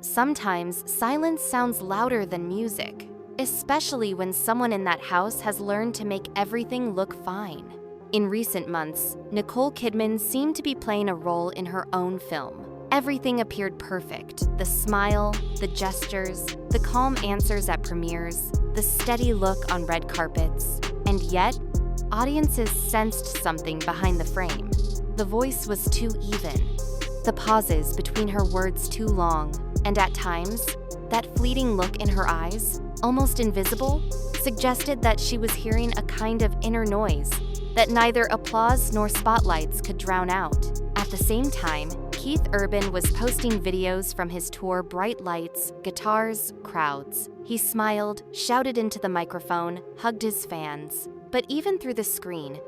Sometimes silence sounds louder than music, especially when someone in that house has learned to make everything look fine. In recent months, Nicole Kidman seemed to be playing a role in her own film. Everything appeared perfect: the smile, the gestures, the calm answers at premieres, the steady look on red carpets. And yet, audiences sensed something behind the frame. The voice was too even, the pauses between her words too long, and at times, that fleeting look in her eyes, almost invisible, suggested that she was hearing a kind of inner noise that neither applause nor spotlights could drown out. At the same time, Keith Urban was posting videos from his tour Bright Lights, Guitars, Crowds. He smiled, shouted into the microphone, hugged his fans. But even through the screen,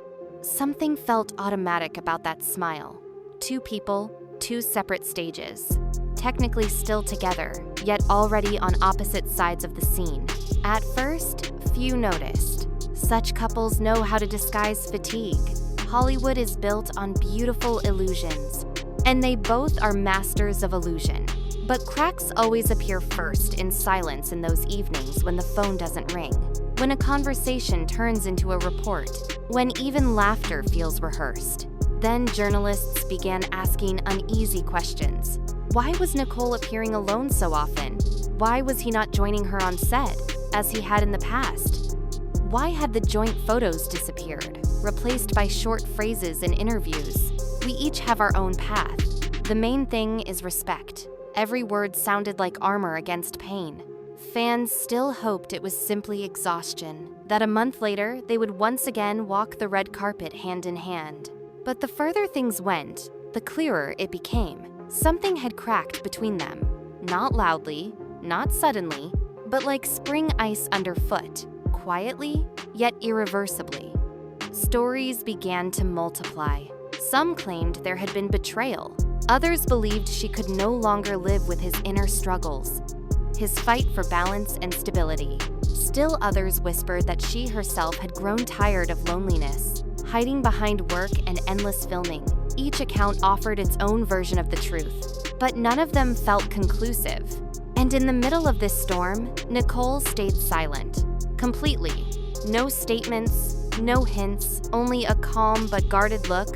something felt automatic about that smile. Two people, two separate stages. Technically still together, yet already on opposite sides of the scene. At first, few noticed. Such couples know how to disguise fatigue. Hollywood is built on beautiful illusions, and they both are masters of illusion. But cracks always appear first in silence in those evenings when the phone doesn't ring, when a conversation turns into a report, when even laughter feels rehearsed. Then journalists began asking uneasy questions. Why was Nicole appearing alone so often? Why was he not joining her on set, as he had in the past? Why had the joint photos disappeared, replaced by short phrases in interviews? We each have our own path. The main thing is respect. Every word sounded like armor against pain. Fans still hoped it was simply exhaustion, that a month later they would once again walk the red carpet hand in hand. But the further things went, the clearer it became. Something had cracked between them. Not loudly, not suddenly, but like spring ice underfoot, quietly, yet irreversibly. Stories began to multiply. Some claimed there had been betrayal. Others believed she could no longer live with his inner struggles, his fight for balance and stability. Still others whispered that she herself had grown tired of loneliness, hiding behind work and endless filming. Each account offered its own version of the truth, but none of them felt conclusive. And in the middle of this storm, Nicole stayed silent, completely. No statements, no hints, only a calm but guarded look,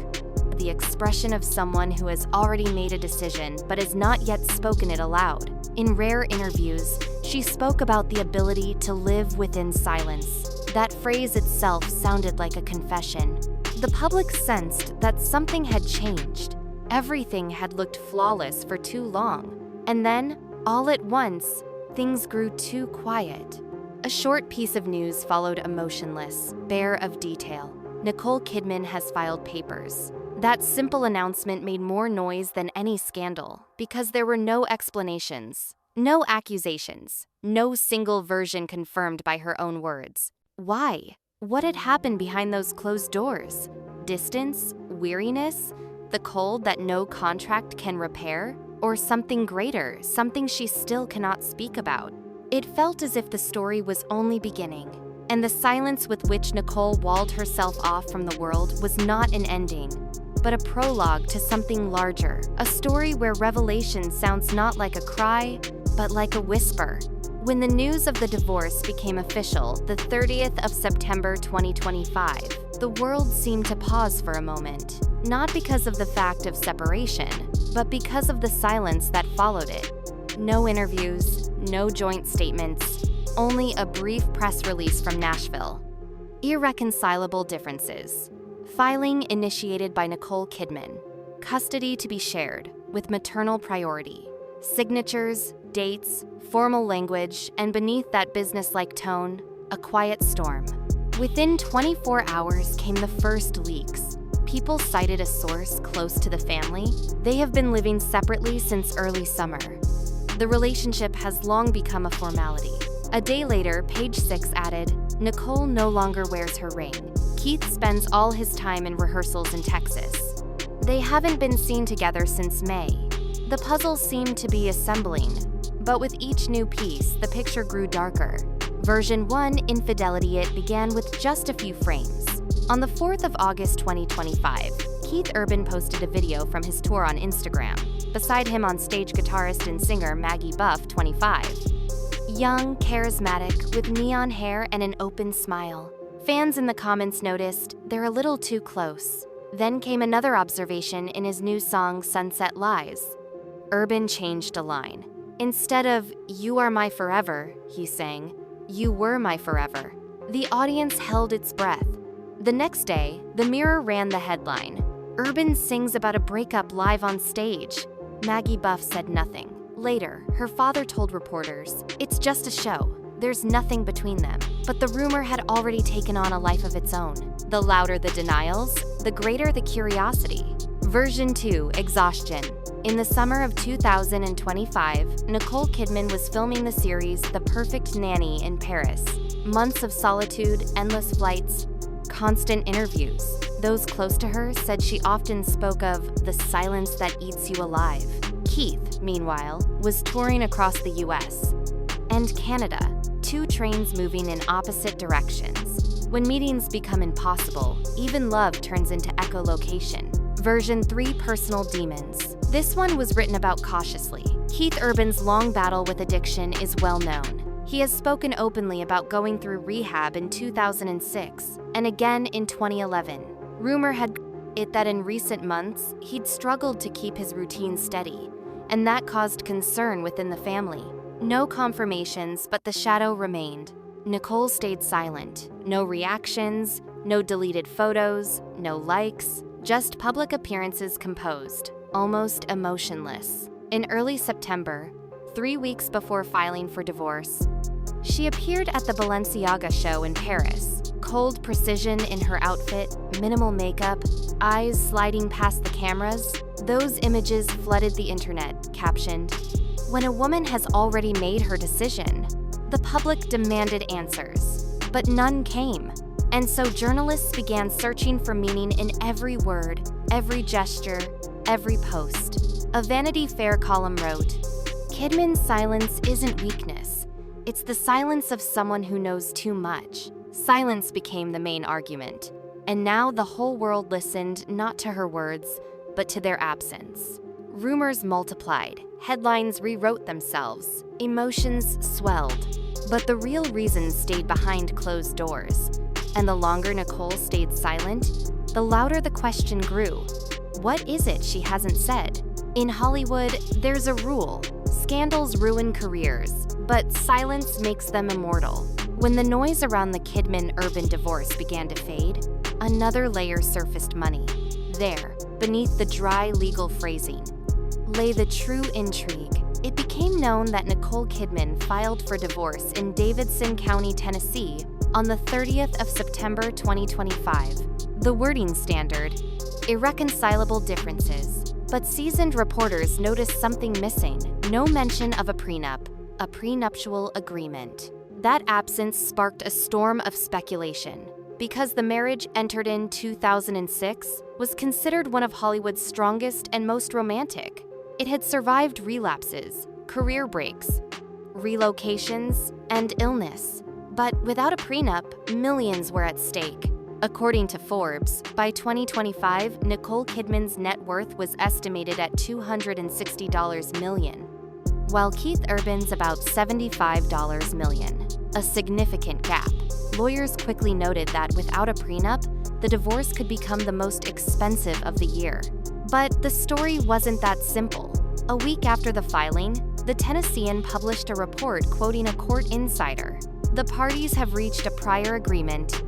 the expression of someone who has already made a decision but has not yet spoken it aloud. In rare interviews, she spoke about the ability to live within silence. That phrase itself sounded like a confession. The public sensed that something had changed. Everything had looked flawless for too long. And then, all at once, things grew too quiet. A short piece of news followed emotionless, bare of detail. Nicole Kidman has filed papers. That simple announcement made more noise than any scandal, because there were no explanations, no accusations, no single version confirmed by her own words. Why? What had happened behind those closed doors? Distance? Weariness? The cold that no contract can repair? Or something greater, something she still cannot speak about? It felt as if the story was only beginning, and the silence with which Nicole walled herself off from the world was not an ending, but a prologue to something larger, a story where revelation sounds not like a cry, but like a whisper. When the news of the divorce became official, the 30th of September 2025, the world seemed to pause for a moment, not because of the fact of separation, but because of the silence that followed it. No interviews, no joint statements, only a brief press release from Nashville. Irreconcilable differences. Filing initiated by Nicole Kidman. Custody to be shared, with maternal priority. Signatures, dates, formal language, and beneath that business-like tone, a quiet storm. Within 24 hours came the first leaks. People cited a source close to the family. They have been living separately since early summer. The relationship has long become a formality. A day later, Page 6 added, Nicole no longer wears her ring. Keith spends all his time in rehearsals in Texas. They haven't been seen together since May. The puzzle seemed to be assembling, but with each new piece, the picture grew darker. Version 1, Infidelity It, began with just a few frames. On the 4th of August 2025, Keith Urban posted a video from his tour on Instagram. Beside him on stage, guitarist and singer Maggie Buff, 25. Young, charismatic, with neon hair and an open smile. Fans in the comments noticed they're a little too close. Then came another observation in his new song, Sunset Lies. Urban changed a line. Instead of, "You are my forever," he sang, "You were my forever." The audience held its breath. The next day, The Mirror ran the headline. Urban sings about a breakup live on stage. Maggie Buff said nothing. Later, her father told reporters, "It's just a show. There's nothing between them." But the rumor had already taken on a life of its own. The louder the denials, the greater the curiosity. Version 2, Exhaustion. In the summer of 2025, Nicole Kidman was filming the series The Perfect Nanny in Paris. Months of solitude, endless flights, constant interviews. Those close to her said she often spoke of the silence that eats you alive. Keith, meanwhile, was touring across the US and Canada, 2 trains moving in opposite directions. When meetings become impossible, even love turns into echolocation. Version 3, Personal Demons. This one was written about cautiously. Keith Urban's long battle with addiction is well known. He has spoken openly about going through rehab in 2006 and again in 2011. Rumor had it that in recent months, he'd struggled to keep his routine steady, and that caused concern within the family. No confirmations, but the shadow remained. Nicole stayed silent. No reactions, no deleted photos, no likes, just public appearances composed, almost emotionless. In early September, 3 weeks before filing for divorce, she appeared at the Balenciaga show in Paris. Cold precision in her outfit, minimal makeup, eyes sliding past the cameras. Those images flooded the internet, captioned, "When a woman has already made her decision." The public demanded answers, but none came. And so journalists began searching for meaning in every word, every gesture, every post. A Vanity Fair column wrote, "Kidman's silence isn't weakness. It's the silence of someone who knows too much." Silence became the main argument, and now the whole world listened not to her words, but to their absence. Rumors multiplied, headlines rewrote themselves, emotions swelled. But the real reasons stayed behind closed doors, and the longer Nicole stayed silent, the louder the question grew. What is it she hasn't said? In Hollywood, there's a rule. Scandals ruin careers, but silence makes them immortal. When the noise around the Kidman-Urban divorce began to fade, another layer surfaced: money. There, beneath the dry legal phrasing, lay the true intrigue. It became known that Nicole Kidman filed for divorce in Davidson County, Tennessee, on the 30th of September 2025. The wording standard, irreconcilable differences. But seasoned reporters noticed something missing: no mention of a prenup, a prenuptial agreement. That absence sparked a storm of speculation. Because the marriage, entered in 2006, was considered one of Hollywood's strongest and most romantic. It had survived relapses, career breaks, relocations, and illness. But without a prenup, millions were at stake. According to Forbes, by 2025, Nicole Kidman's net worth was estimated at $260 million, while Keith Urban's about $75 million. A significant gap. Lawyers quickly noted that without a prenup, the divorce could become the most expensive of the year. But the story wasn't that simple. A week after the filing, the Tennessean published a report quoting a court insider. The parties have reached a prior agreement,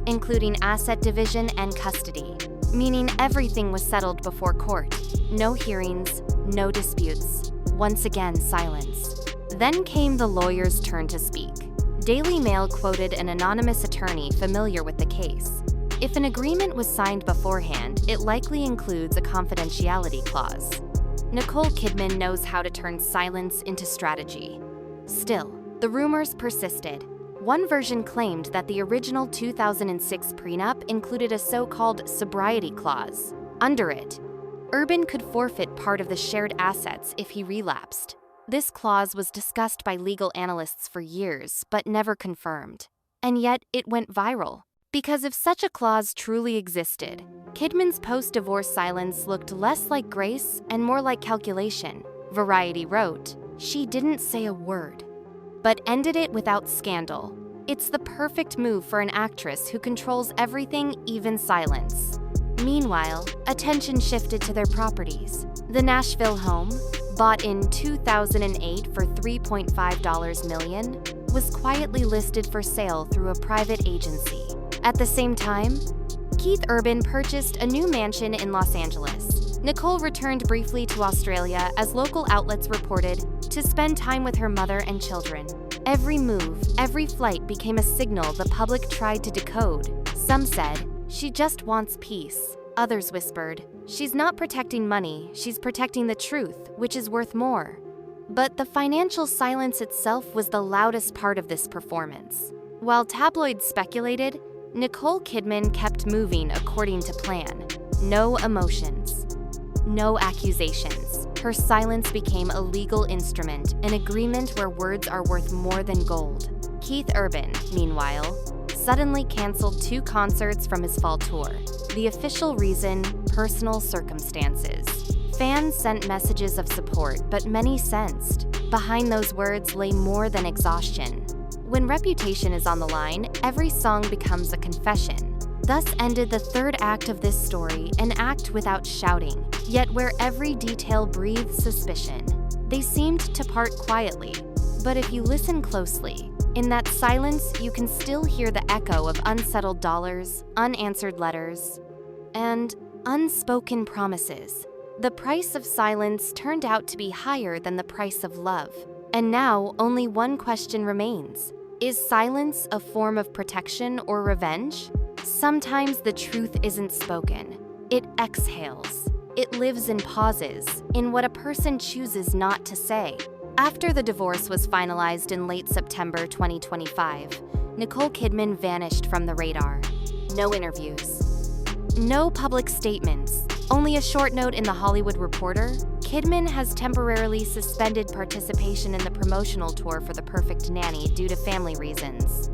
including asset division and custody, meaning everything was settled before court. No hearings, no disputes. Once again, silence. Then came the lawyer's turn to speak. Daily Mail quoted an anonymous attorney familiar with the case. If an agreement was signed beforehand, it likely includes a confidentiality clause. Nicole Kidman knows how to turn silence into strategy. Still, the rumors persisted. One version claimed that the original 2006 prenup included a so-called sobriety clause. Under it, Urban could forfeit part of the shared assets if he relapsed. This clause was discussed by legal analysts for years, but never confirmed. And yet, it went viral. Because if such a clause truly existed, Kidman's post-divorce silence looked less like grace and more like calculation. Variety wrote, "She didn't say a word, but ended it without scandal. It's the perfect move for an actress who controls everything, even silence." Meanwhile, attention shifted to their properties. The Nashville home, bought in 2008 for $3.5 million, was quietly listed for sale through a private agency. At the same time, Keith Urban purchased a new mansion in Los Angeles. Nicole returned briefly to Australia as local outlets reported to spend time with her mother and children. Every move, every flight became a signal the public tried to decode. Some said, "She just wants peace." Others whispered, "She's not protecting money, she's protecting the truth, which is worth more." But the financial silence itself was the loudest part of this performance. While tabloids speculated, Nicole Kidman kept moving according to plan. No emotions, no accusations. Her silence became a legal instrument, an agreement where words are worth more than gold. Keith Urban, meanwhile, suddenly canceled 2 concerts from his fall tour. The official reason: personal circumstances. Fans sent messages of support, but many sensed behind those words lay more than exhaustion. When reputation is on the line, every song becomes a confession. Thus ended the third act of this story, an act without shouting, yet where every detail breathed suspicion. They seemed to part quietly, but if you listen closely, in that silence you can still hear the echo of unsettled dollars, unanswered letters, and unspoken promises. The price of silence turned out to be higher than the price of love. And now only one question remains. Is silence a form of protection or revenge? Sometimes the truth isn't spoken. It exhales. It lives in pauses, in what a person chooses not to say. After the divorce was finalized in late September 2025, Nicole Kidman vanished from the radar. No interviews, no public statements, only a short note in The Hollywood Reporter. Kidman has temporarily suspended participation in the promotional tour for The Perfect Nanny due to family reasons.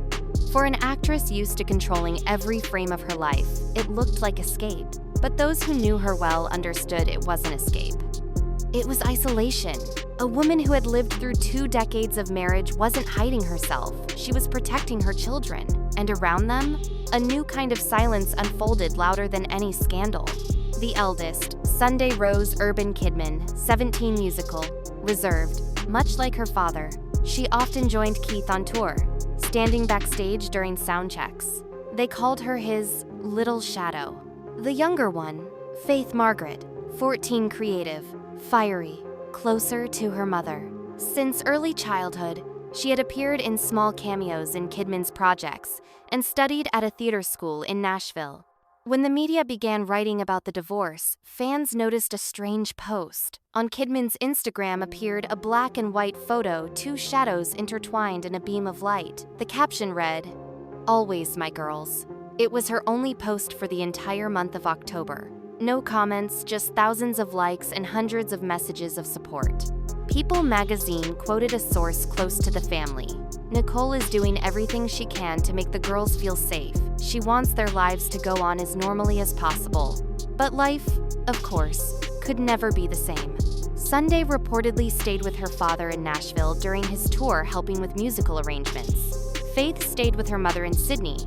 For an actress used to controlling every frame of her life, it looked like escape. But those who knew her well understood it wasn't escape. It was isolation. A woman who had lived through 2 decades of marriage wasn't hiding herself. She was protecting her children. And around them, a new kind of silence unfolded louder than any scandal. The eldest, Sunday Rose Urban Kidman, 17 musical, reserved, much like her father. She often joined Keith on tour, standing backstage during sound checks. They called her his little shadow. The younger one, Faith Margaret, 14, creative, fiery, closer to her mother. Since early childhood, she had appeared in small cameos in Kidman's projects and studied at a theater school in Nashville. When the media began writing about the divorce, fans noticed a strange post. On Kidman's Instagram appeared a black and white photo, 2 shadows intertwined in a beam of light. The caption read, "Always my girls." It was her only post for the entire month of October. No comments, just thousands of likes and hundreds of messages of support. People magazine quoted a source close to the family. "Nicole is doing everything she can to make the girls feel safe. She wants their lives to go on as normally as possible." But life, of course, could never be the same. Sunday reportedly stayed with her father in Nashville during his tour helping with musical arrangements. Faith stayed with her mother in Sydney,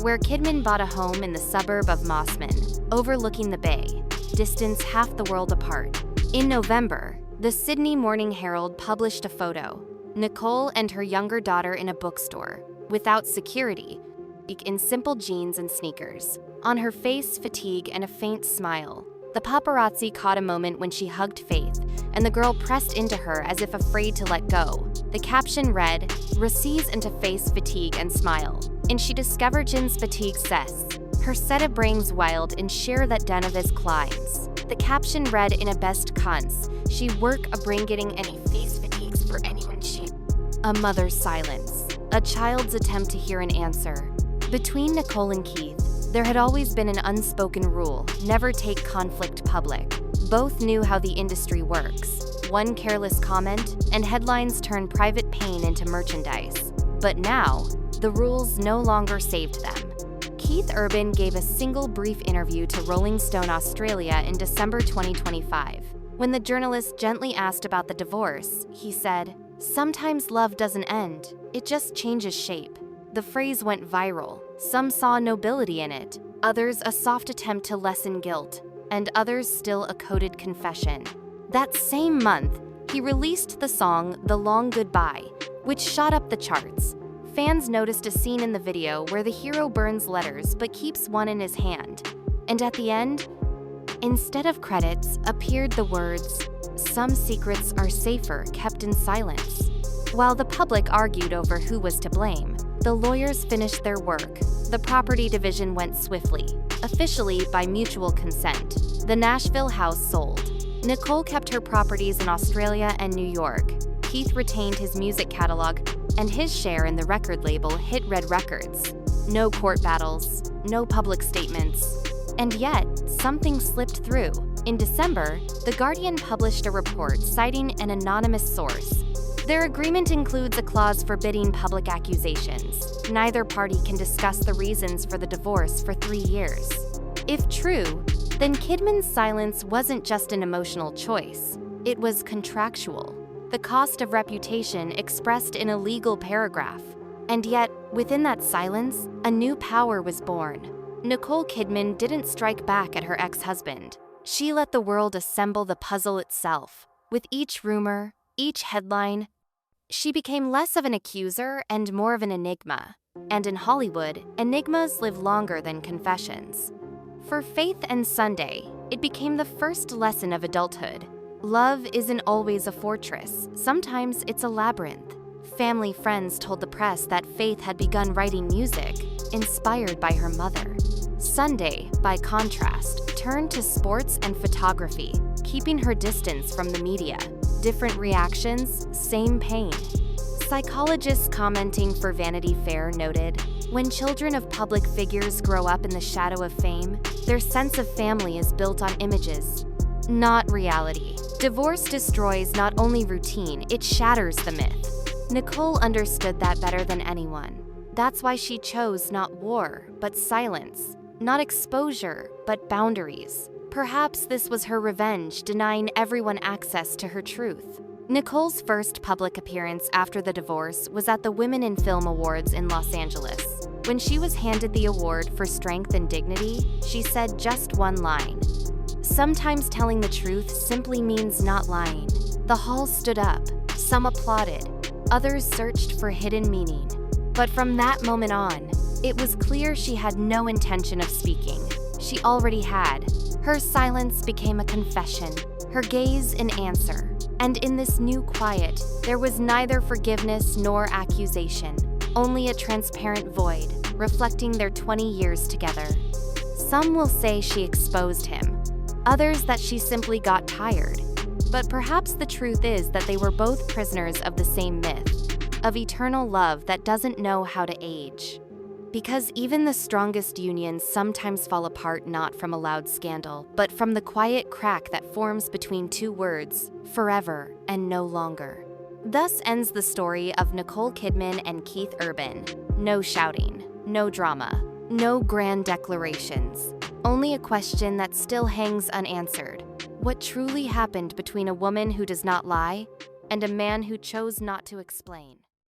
where Kidman bought a home in the suburb of Mossman, overlooking the bay, distance half the world apart. In November, the Sydney Morning Herald published a photo, Nicole and her younger daughter in a bookstore, without security, in simple jeans and sneakers. On her face, fatigue and a faint smile. The paparazzi caught a moment when she hugged Faith, and the girl pressed into her as if afraid to let go. The caption read, "Receives into face fatigue and smile. And she discovered Jin's fatigue cess. Her set of brings wild and share that Denovis climbs." The caption read in a best cunts, "She work a bring getting any face fatigues for anyone she." A mother's silence. A child's attempt to hear an answer. Between Nicole and Keith, there had always been an unspoken rule: never take conflict public. Both knew how the industry works. One careless comment, and headlines turn private pain into merchandise. But now, the rules no longer saved them. Keith Urban gave a single brief interview to Rolling Stone Australia in December 2025. When the journalist gently asked about the divorce, he said, "Sometimes love doesn't end, it just changes shape." The phrase went viral. Some saw nobility in it, others a soft attempt to lessen guilt, and others still a coded confession. That same month, he released the song "The Long Goodbye," which shot up the charts. Fans noticed a scene in the video where the hero burns letters but keeps one in his hand. And at the end, instead of credits, appeared the words, "Some secrets are safer kept in silence." While the public argued over who was to blame, the lawyers finished their work. The property division went swiftly. Officially, by mutual consent, the Nashville house sold. Nicole kept her properties in Australia and New York. Keith retained his music catalog and his share in the record label Hit Red Records. No court battles, no public statements. And yet, something slipped through. In December, The Guardian published a report citing an anonymous source. Their agreement includes a clause forbidding public accusations. Neither party can discuss the reasons for the divorce for 3 years. If true, then Kidman's silence wasn't just an emotional choice, it was contractual. The cost of reputation expressed in a legal paragraph. And yet, within that silence, a new power was born. Nicole Kidman didn't strike back at her ex-husband. She let the world assemble the puzzle itself. With each rumor, each headline, she became less of an accuser and more of an enigma. And in Hollywood, enigmas live longer than confessions. For Faith and Sunday, it became the first lesson of adulthood. Love isn't always a fortress. Sometimes it's a labyrinth. Family friends told the press that Faith had begun writing music, inspired by her mother. Sunday, by contrast, turned to sports and photography, keeping her distance from the media. Different reactions, same pain. Psychologists commenting for Vanity Fair noted, when children of public figures grow up in the shadow of fame, their sense of family is built on images, not reality. Divorce destroys not only routine, it shatters the myth. Nicole understood that better than anyone. That's why she chose not war, but silence. Not exposure, but boundaries. Perhaps this was her revenge, denying everyone access to her truth. Nicole's first public appearance after the divorce was at the Women in Film Awards in Los Angeles. When she was handed the award for strength and dignity, she said just one line. "Sometimes telling the truth simply means not lying." The hall stood up. Some applauded. Others searched for hidden meaning. But from that moment on, it was clear she had no intention of speaking. She already had. Her silence became a confession, her gaze an answer. And in this new quiet, there was neither forgiveness nor accusation, only a transparent void, reflecting their 20 years together. Some will say she exposed him, others that she simply got tired. But perhaps the truth is that they were both prisoners of the same myth, of eternal love that doesn't know how to age. Because even the strongest unions sometimes fall apart not from a loud scandal, but from the quiet crack that forms between two words, forever and no longer. Thus ends the story of Nicole Kidman and Keith Urban. No shouting, no drama, no grand declarations. Only a question that still hangs unanswered. What truly happened between a woman who does not lie and a man who chose not to explain?